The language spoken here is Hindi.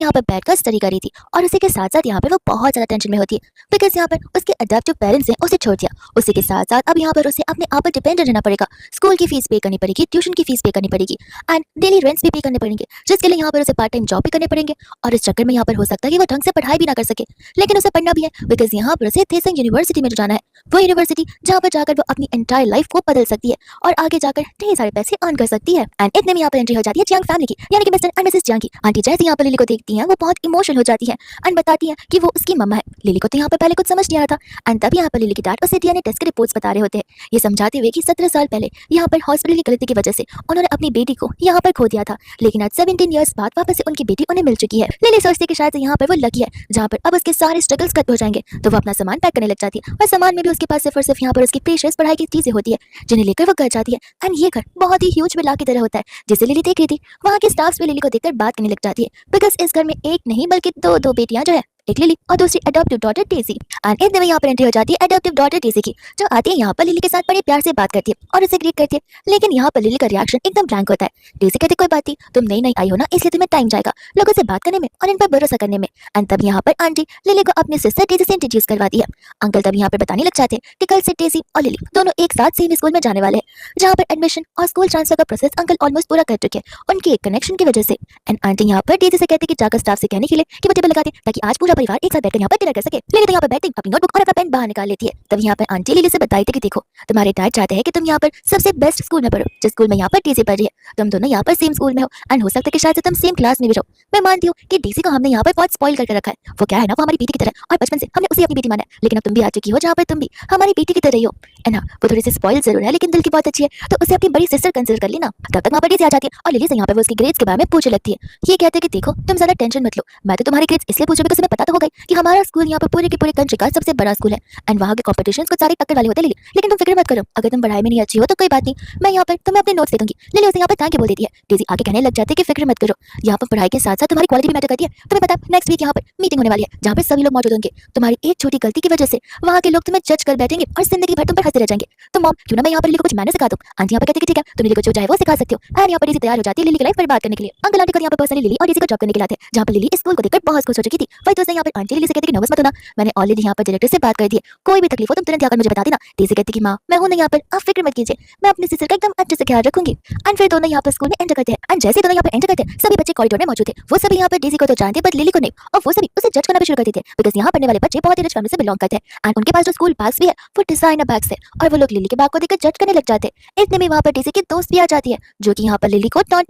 यहाँ पर बैठकर स्टडी कर रही थी और उसी के साथ साथ यहाँ पर वो बहुत ज्यादा टेंशन में होती है बिकॉज यहाँ पर उसके अडॉप्टिव पेरेंट्स ने उसे छोड़ दिया। उसी के साथ साथ अब यहाँ पर उसे अपने आप पर डिपेंडेंट रहना पड़ेगा। स्कूल की फीस पे करनी पड़ेगी, ट्यूशन की फीस पे करनी पड़ेगी एंड डेली रेंट्स भी पे करने पड़ेंगे, जिसके लिए यहाँ पर उसे पार्ट टाइम जॉब भी करने पड़ेंगे। और इस चक्कर में यहाँ पर हो सकता है कि वो ढंग से पढ़ाई भी ना कर सके, लेकिन उसे पढ़ना भी है बिकॉज यहाँ पर उसे थेसन यूनिवर्सिटी में जाना है। वो यूनिवर्सिटी जहाँ पर जाकर वो अपनी एंटायर लाइफ को बदल सकती है और आगे जाकर ढेर सारे पैसे अर्न कर सकती है। एंड इतने में यहाँ पर एंट्री हो जाती है जियांग फैमिली की, यानी कि मिस्टर एंड मिसेस जियांग की। आंटी जैसे यहाँ पर लिली को देखती हैं वो बहुत इमोशनल हो जाती है एंड बताती है कि वो उसकी मम्मा है। लिली को तो यहाँ पर पहले कुछ समझ नहीं आ रहा था एंड तब यहाँ पर लिली की डैड उसे डीएनए टेस्ट के रिपोर्ट्स बता रहे होते हैं, ये समझाते हुए कि 17 साल पहले यहाँ पर हॉस्पिटल की गलती की वजह से उन्होंने अपनी बेटी को यहाँ पर खो दिया था, लेकिन आज 17 ईयर्स बाद वापस से उनकी बेटी उन्हें मिल चुकी है। लिली सोचती है कि शायद यहाँ पर वो लकी है जहाँ पर अब उसके सारे स्ट्रगल्स खत्म हो जाएंगे, तो वो अपना सामान पैक करने लग जाती है और सामान में भी उसके पास सिर्फ और सिर्फ यहाँ पर उसकी प्रेशियस पढ़ाई की चीजें होती है जिन्हें लेकर वो घर जाती है। एंड ये घर बहुत ही ह्यूज विला की तरह होता है जिसे लिली देख रही थी। वहाँ के स्टाफ्स भी लिली को देखकर बात करने लग जाती है बिकॉज इस घर में एक नहीं बल्कि दो बेटियां जो है, एक लिली और दूसरी अडॉप्टिव डॉटर डेजी। एंड इतने में यहाँ पर एंट्री हो जाती है अडॉप्टिव डॉटर डेजी की, जो आती है यहाँ पर लिली के साथ बड़े प्यार से बात करती है और उसे ग्रीट करती है, लेकिन यहाँ पर लिली का रिएक्शन एकदम ब्लैंक होता है। डेजी कहती कोई बात नहीं, तुम नई नई आई हो ना इसलिए तुम्हें टाइम जाएगा लोगों से बात करने में और इन पर भरोसा करने में। एंड तब यहाँ पर आंटी लिली को अपने सिस्टर डेजी से इंट्रोड्यूस करवाती है। अंकल तब यहाँ पर बताने लग जाते हैं कि कल से डेजी और लिली दोनों एक साथ सेम स्कूल में जाने वाले हैं, जहाँ पर एडमिशन और स्कूल ट्रांसफर का प्रोसेस अंकल ऑलमोस्ट पूरा कर चुके हैं उनके एक कनेक्शन की वजह से। एंड आंटी यहाँ पर डेजी से कहते कि जाकर स्टाफ से कहने के लिए कि वो टेबल लगा दे ताकि आज पूरा परिवार एक साथ बैठकर यहाँ पर डिनर कर सके। लेकिन तो यहाँ पर बैठते अपनी नोटबुक और अपना पेन बाहर निकाल लेती है। तब यहाँ पर आंटी लिली से बताई थी कि देखो तुम्हारे डैड चाहते हैं कि तुम यहाँ पर सबसे बेस्ट स्कूल में पढ़ो, जिस स्कूल में यहाँ पर डीसी पढ़ रही है। तुम दोनों यहाँ पर सेम स्कूल में हो एंड हो सकता है कि शायद से तुम सेम क्लास में भी रहो। मैं मानती हूँ कि डीसी को हमने यहाँ पर बहुत स्पॉइल करके रखा है, वो क्या है ना वो हमारी बेटी की तरह और बचपन से हमने उसे अपनी बेटी माना है, लेकिन अब तुम भी आ चुकी हो जहाँ पर तुम भी हमारी बेटी की तरह ही हो। है ना, वो थोड़ी सी स्पॉइल जरूर है लेकिन दिल की बहुत अच्छी है, तो उसे अपनी बड़ी सिस्टर कंसिडर कर लेना। तब तक वहाँ पर डीसी आ जाती है और लिली से यहाँ पर वो उसकी ग्रेड्स के बारे में पूछने लगती है। ये कहते हैं कि देखो तुम ज्यादा टेंशन मत लो, मैं तो तुम्हारी ग्रेड्स इसलिए पूछ रही हूँ तुम्हें पता तो होगा कि हमारा स्कूल यहाँ पर पूरे के पूरे कंट्री का सबसे बड़ा स्कूल है एंड वहाँ के कॉम्पिटिशन को सारे टक्कर वाले होते हैं लिली, लेकिन तुम फिक्र मत करो, अगर तुम पढ़ाई में नहीं अच्छी हो तो कोई बात नहीं, मैं यहाँ पर तुम्हें अपने नोट्स दे दूंगी। लिली उसे यहाँ पर थैंक यू बोल देती है। डेजी आगे कहने लग जाती है कि फिक्र मत करो, यहाँ पर पढ़ाई के साथ साथ तुम्हारी क्वालिटी भी मैटर करती है। तुम्हें पता है नेक्स्ट वीक यहाँ पर मीटिंग होने वाली है जहाँ पर सभी लोग मौजूद होंगे, तुम्हारी एक छोटी गलती की वजह से वहाँ के लोग तुम्हें जज कर बैठेंगे और जिंदगी भर तुम पर हंसते रह जाएंगे। तो मॉम क्यों ना मैं यहाँ पर लिली को कुछ मैंने सिखा दूं। आंटी यहाँ पर कहती है ठीक है तुम लिली को जो चाहे वो सिखा सकते हो। एंड यहाँ पर डेजी तैयार हो जाती है लिली की लाइफ पर बात करने के लिए। अंकल आंटी को यहाँ पर पर्सनली लिली और डेजी को जॉब करने के लिए आते हैं, जहाँ पर लिली इस स्कूल को देखकर बहुत खुश हो चुकी थी। वही तो यहाँ पर आंटी लिली से कहती कि नर्वस मत होना, मैंने ऑलरेडी यहाँ पर डायरेक्टर से बात कर दी है, कोई भी तकलीफ हो तुम तुरंत आकर मुझे बता देना। डेजी कहती कि माँ मैं हूं ना यहाँ पर, आप फिक्र मत कीजिए, मैं अपनी सिस्टर का एकदम अच्छे से ख्याल रखूंगी। एंड फिर दोनों यहाँ पर स्कूल में एंटर करते हैं एंड जैसे दोनों यहाँ पर एंटर करते हैं सभी बच्चे कॉरिडोर में मौजूद थे। वो सभी यहाँ पर डेजी को तो जानते बट लिली को नहीं, और वो सभी उसे जज करना भी शुरू कर देते हैं बिकॉज यहाँ पढ़ने वाले बच्चे बहुत ही रिच फैमिली से बिलोंग करते हैं एंड उनके पास जो स्कूल बैग्स भी है वो डिजाइनर बैग्स है और वो लोग लिली के बैग को देखकर जज करने लग जाते हैं। इतने में वहाँ पर डेजी की दोस्त भी आ जाती है जो कि यहाँ पर लिली को टॉन्ट